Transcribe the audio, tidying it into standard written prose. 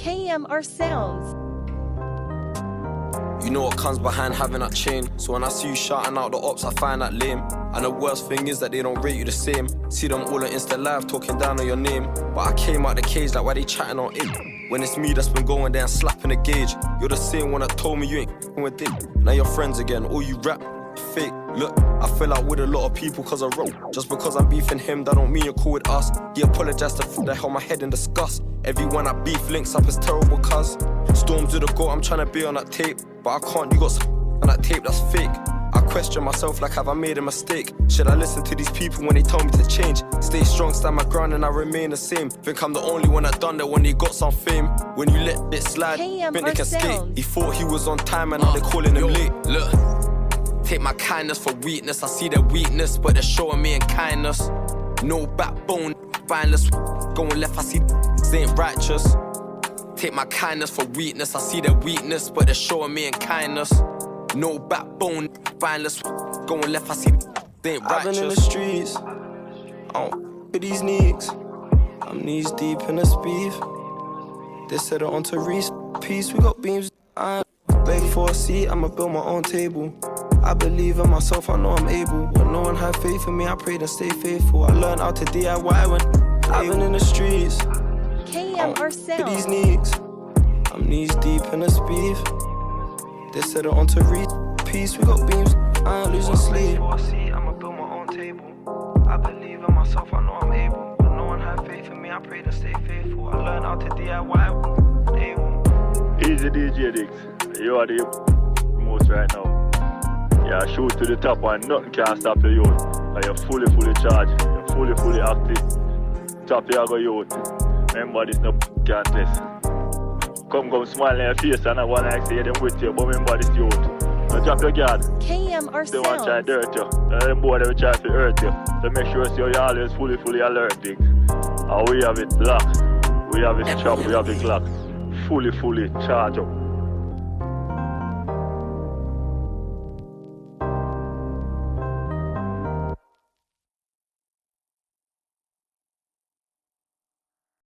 KMRSounds. You know what comes behind having that chain. So when I see you shouting out the ops, I find that lame. And the worst thing is that they don't rate you the same. See them all on Insta Live talking down on your name. But I came out the cage like why they chatting on it. When it's me that's been going there and slapping the gauge. You're the same one that told me you ain't f***ing with it. Now you're friends again, all you rap fake. Look, I fell out with a lot of people cause I wrote. Just because I'm beefing him, that don't mean you're cool with us. He apologized to f*** that held my head in disgust. Everyone I beef links up is terrible cuz. Storms to the goal, I'm trying to be on that tape. But I can't, you got some on that tape that's fake. I question myself like have I made a mistake? Should I listen to these people when they tell me to change? Stay strong, stand my ground and I remain the same. Think I'm the only one that done that when they got some fame. When you let it slide, think they can skate. He thought he was on time and now they're calling him late. Look, take my kindness for weakness. I see their weakness, but they're showing me in kindness. No backbone, spineless. Going left, I see they ain't righteous. Take my kindness for weakness. I see their weakness, but they're showing me in kindness. No backbone, spineless. Going left, I see they ain't righteous. I've been in the streets, I don't with these niggas. I'm knees deep in this beef. They set it onto Reese. Peace, we got beams. I ain't beg for a seat, I'ma build my own table. I believe in myself, I know I'm able. When no one had faith in me, I prayed and stayed faithful. I learned how to DIY when I've been in the streets. KMRSounds. These niggas, I'm knees deep in this beef. They set it onto Reese. Peace, we got beams. I ain't losing sleep. I'ma build my own table. I believe in myself, I know I'm able. When no one had faith in me, I prayed and stayed faithful. I learned how to DIY when able. Easy DJ Diggs, you are the most right now. Yeah, shoot to the top and nothing can stop you, youth. And you're fully charged, you're fully active. Top you go, youth. Remember this no contest. Come smile in your face and I wanna say them with you, but remember this, youth. Now drop your guard. KMRSounds. They want to try to hurt you. And them boy they will try to hurt you. So make sure you're always fully alert, Diggs. And we have it locked. We have it chopped, we have it locked. Fully charged up.